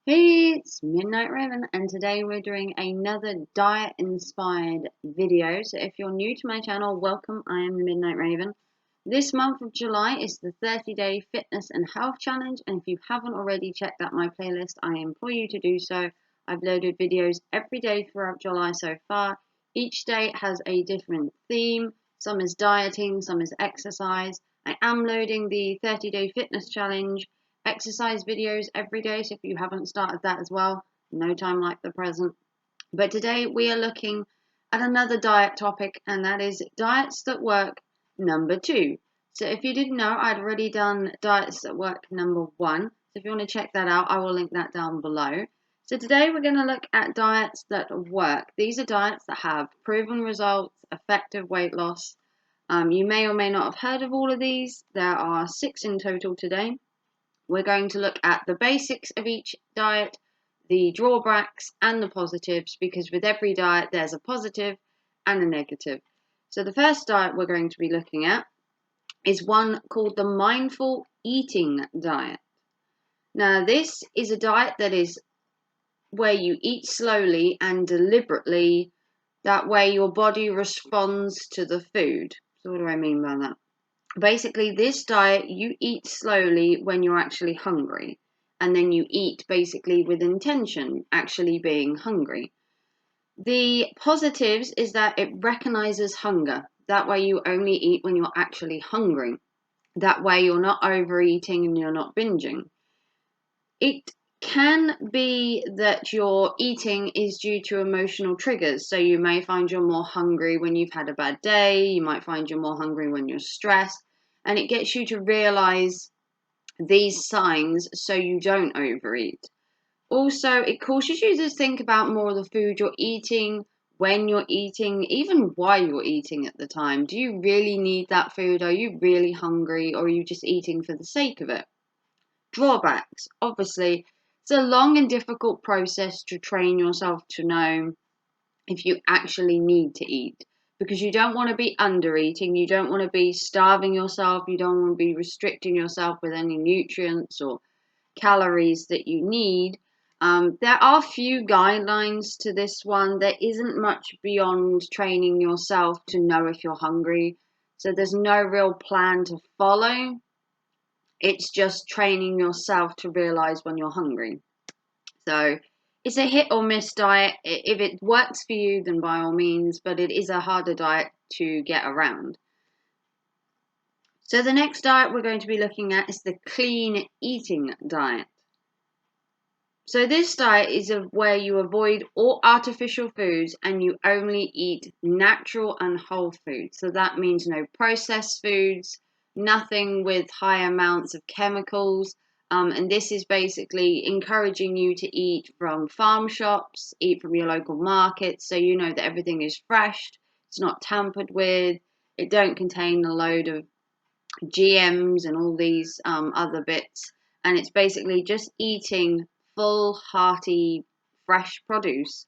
Hey, it's Midnight Raven, and today we're doing another diet-inspired video. So if you're new to my channel, welcome. I am the Midnight Raven. This month of July is the 30-day fitness and health challenge, and if you haven't already checked out my playlist, I implore you to do so. I've loaded videos every day throughout July so far. Each day has a different theme. Some is dieting, some is exercise. I am loading the 30-day fitness challenge exercise videos every day, so if you haven't started that as well, no time like the present. But today we are looking at another diet topic, and that is diets that work number 2. So if you didn't know, I'd already done diets that work number 1. So if you want to check that out, I will link that down below. So today we're going to look at diets that work. These are diets that have proven results, effective weight loss. You may or may not have heard of all of these. There are 6 in total today. We're going to look at the basics of each diet, the drawbacks and the positives, because with every diet there's a positive and a negative. So the first diet we're going to be looking at is one called the mindful eating diet. Now this is a diet that is where you eat slowly and deliberately. That way your body responds to the food. So what do I mean by that? Basically, this diet, you eat slowly when you're actually hungry, and then you eat basically with intention, actually being hungry. The positives is that it recognizes hunger. That way you only eat when you're actually hungry. That way you're not overeating and you're not binging. It can be that your eating is due to emotional triggers. So you may find you're more hungry when you've had a bad day. You might find you're more hungry when you're stressed. And it gets you to realize these signs so you don't overeat. Also, it causes you to think about more of the food you're eating, when you're eating, even why you're eating at the time. Do you really need that food? Are you really hungry, or are you just eating for the sake of it? Drawbacks. Obviously, it's a long and difficult process to train yourself to know if you actually need to eat, because you don't want to be under eating, you don't want to be starving yourself, you don't want to be restricting yourself with any nutrients or calories that you need. There are few guidelines to this one. There isn't much beyond training yourself to know if you're hungry, so there's no real plan to follow. It's just training yourself to realize when you're hungry. So it's a hit or miss diet. If it works for you, then by all means, but it is a harder diet to get around. So the next diet we're going to be looking at is the clean eating diet. So this diet is where you avoid all artificial foods and you only eat natural and whole foods. So that means no processed foods, nothing with high amounts of chemicals. And this is basically encouraging you to eat from farm shops, eat from your local markets, so you know that everything is fresh, it's not tampered with, it don't contain a load of GMs and all these other bits. And it's basically just eating full, hearty, fresh produce.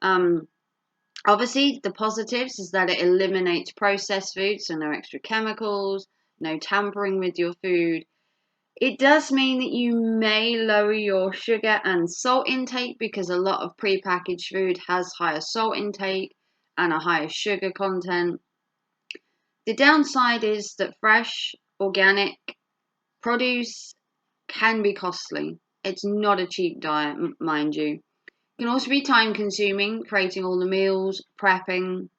Obviously, the positives is that it eliminates processed foods, so no extra chemicals, no tampering with your food. It does mean that you may lower your sugar and salt intake, because a lot of prepackaged food has higher salt intake and a higher sugar content. The downside is that fresh, organic produce can be costly. It's not a cheap diet, mind you. It can also be time consuming, creating all the meals, prepping,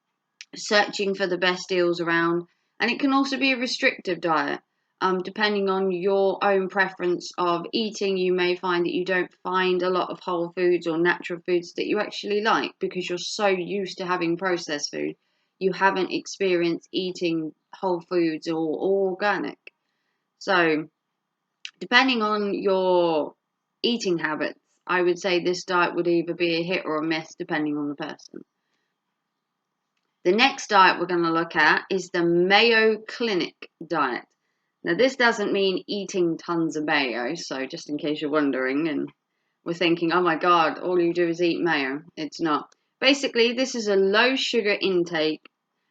searching for the best deals around, and it can also be a restrictive diet. Depending on your own preference of eating, you may find that you don't find a lot of whole foods or natural foods that you actually like, because you're so used to having processed food. You haven't experienced eating whole foods or organic. So, depending on your eating habits, I would say this diet would either be a hit or a miss, depending on the person. The next diet we're going to look at is the Mayo Clinic diet. Now, this doesn't mean eating tons of mayo, so just in case you're wondering and we're thinking, oh my God, all you do is eat mayo. It's not. Basically, this is a low sugar intake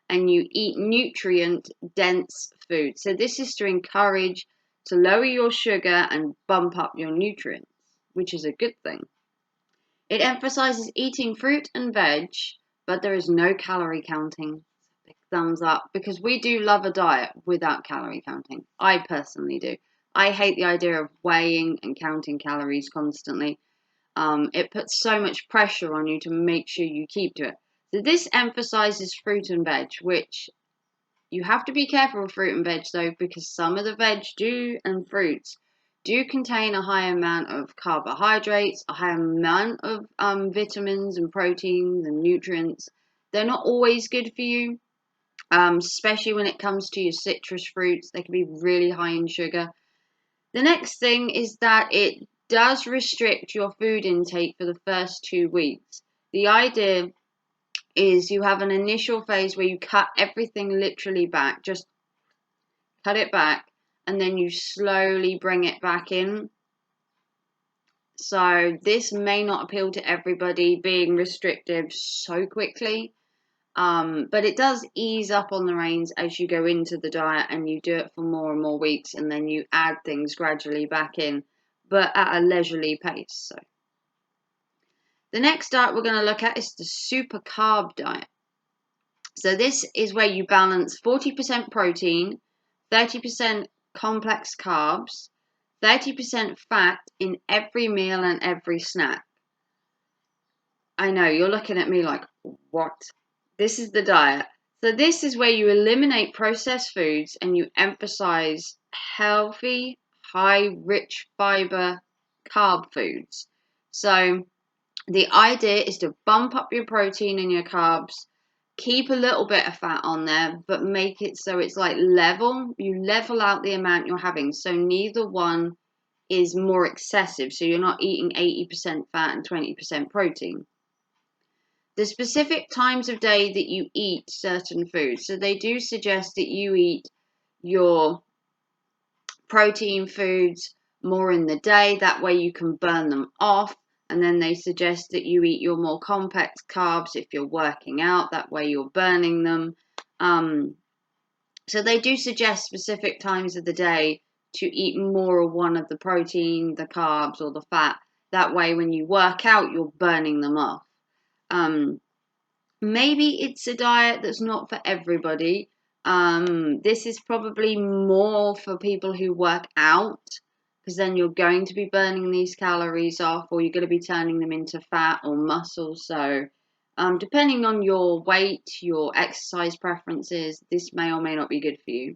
and you eat nutrient-dense food. So this is to encourage to lower your sugar and bump up your nutrients. which is a good thing. It emphasizes eating fruit and veg, but there is no calorie counting. Big thumbs up, because we do love a diet without calorie counting. I personally do. I hate the idea of weighing and counting calories constantly. It puts so much pressure on you to make sure you keep to it. So this emphasizes fruit and veg, which you have to be careful with fruit and veg though, because some of the veg and fruits do contain a high amount of carbohydrates, a high amount of vitamins and proteins and nutrients. They're not always good for you, especially when it comes to your citrus fruits. They can be really high in sugar. The next thing is that it does restrict your food intake for the first 2 weeks. The idea is you have an initial phase where you cut everything literally back, just cut it back, and then you slowly bring it back in. So this may not appeal to everybody, being restrictive so quickly, but it does ease up on the reins as you go into the diet and you do it for more and more weeks, and then you add things gradually back in, but at a leisurely pace. So the next diet we're going to look at is the Supercarb diet. So this is where you balance 40% protein, 30% complex carbs, 30% fat in every meal and every snack. I know, you're looking at me like, what? This is the diet. So this is where you eliminate processed foods and you emphasize healthy, high, rich fiber carb foods. So the idea is to bump up your protein and your carbs, keep a little bit of fat on there, but make it so it's like level. You level out the amount you're having, so neither one is more excessive. So you're not eating 80% fat and 20% protein. The specific times of day that you eat certain foods. So they do suggest that you eat your protein foods more in the day. That way you can burn them off. And then they suggest that you eat your more complex carbs if you're working out. That way you're burning them. So they do suggest specific times of the day to eat more of one of the protein, the carbs, or the fat. That way when you work out, you're burning them off. Maybe it's a diet that's not for everybody. This is probably more for people who work out, because then you're going to be burning these calories off, or you're going to be turning them into fat or muscle. So depending on your weight, your exercise preferences, this may or may not be good for you.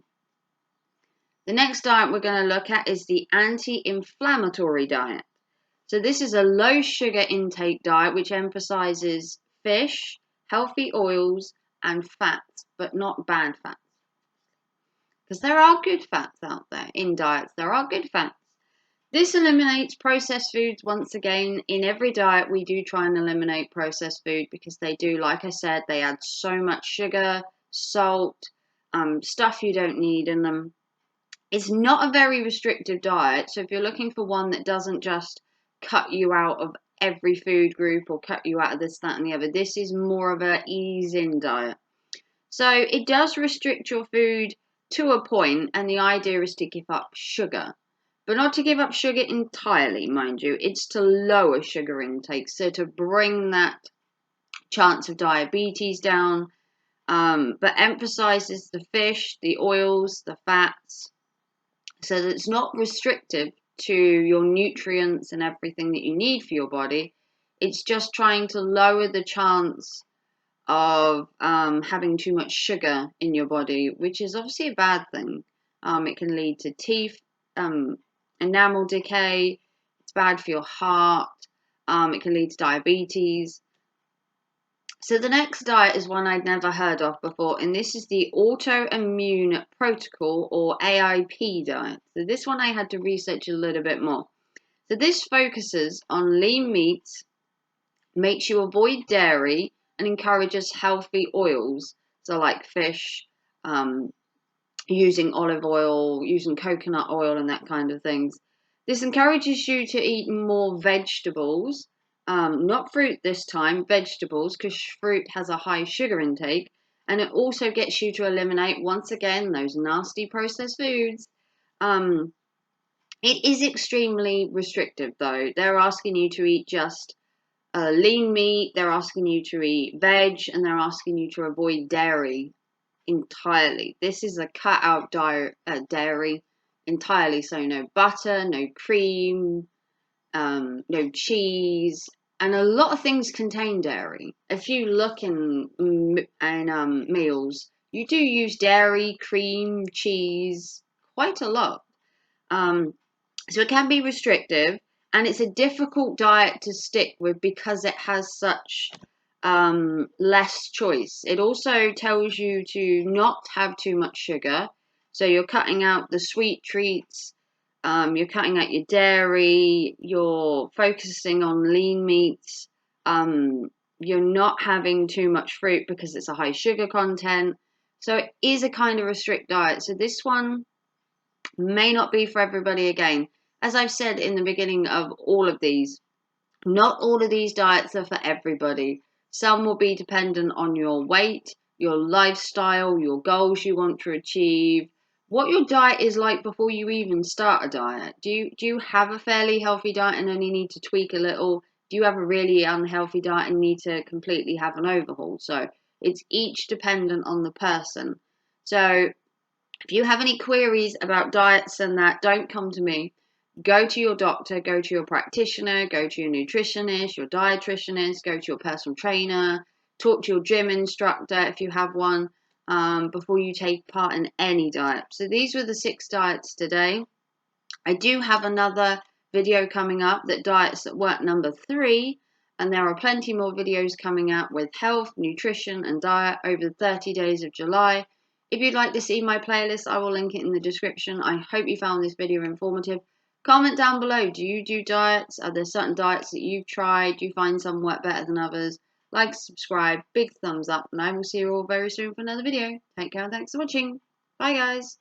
The next diet we're going to look at is the anti-inflammatory diet. So this is a low sugar intake diet which emphasizes fish, healthy oils, and fats, but not bad fats. Because there are good fats out there in diets. There are good fats. This eliminates processed foods. Once again, in every diet, we do try and eliminate processed food because they do, like I said, they add so much sugar, salt, stuff you don't need in them. It's not a very restrictive diet. So if you're looking for one that doesn't just cut you out of every food group or cut you out of this, that, and the other, this is more of a ease-in diet. So it does restrict your food to a point, and the idea is to give up sugar. But not to give up sugar entirely, mind you. It's to lower sugar intake, so to bring that chance of diabetes down, but emphasizes the fish, the oils, the fats, so that it's not restrictive to your nutrients and everything that you need for your body. It's just trying to lower the chance of having too much sugar in your body, which is obviously a bad thing. It can lead to teeth, enamel decay. It's bad for your heart. It can lead to diabetes. So the next diet is one I'd never heard of before, and this is the Autoimmune Protocol, or AIP diet. So this one I had to research a little bit more. So this focuses on lean meats, makes you avoid dairy, and encourages healthy oils. So like fish, using olive oil, using coconut oil and that kind of things. This encourages you to eat more vegetables, not fruit this time, vegetables, because fruit has a high sugar intake. And it also gets you to eliminate, once again, those nasty processed foods. It is extremely restrictive though. They're asking you to eat just lean meat, they're asking you to eat veg, and they're asking you to avoid dairy entirely. This is a cut out dairy entirely, so no butter, no cream, no cheese, and a lot of things contain dairy. If you look in meals, you do use dairy, cream, cheese quite a lot. So it can be restrictive, and it's a difficult diet to stick with because it has such less choice. It also tells you to not have too much sugar. So you're cutting out the sweet treats, you're cutting out your dairy, you're focusing on lean meats, you're not having too much fruit because it's a high sugar content. So it is a kind of restrict diet. So this one may not be for everybody again. As I've said in the beginning of all of these, not all of these diets are for everybody. Some will be dependent on your weight, your lifestyle, your goals you want to achieve, what your diet is like before you even start a diet. Do you have a fairly healthy diet and only need to tweak a little? Do you have a really unhealthy diet and need to completely have an overhaul? So it's each dependent on the person. So if you have any queries about diets and that, don't come to me. Go to your doctor, go to your practitioner, go to your nutritionist, your dietitianist, go to your personal trainer, talk to your gym instructor if you have one, before you take part in any diet. So these were the 6 diets today. I do have another video coming up that diets that work number 3, and there are plenty more videos coming out with health, nutrition and diet over the 30 days of July. If you'd like to see my playlist, I will link it in the description. I hope you found this video informative. Comment down below, do you do diets? Are there certain diets that you've tried? Do you find some work better than others? Like, subscribe, big thumbs up, and I will see you all very soon for another video. Take care and thanks for watching. Bye guys.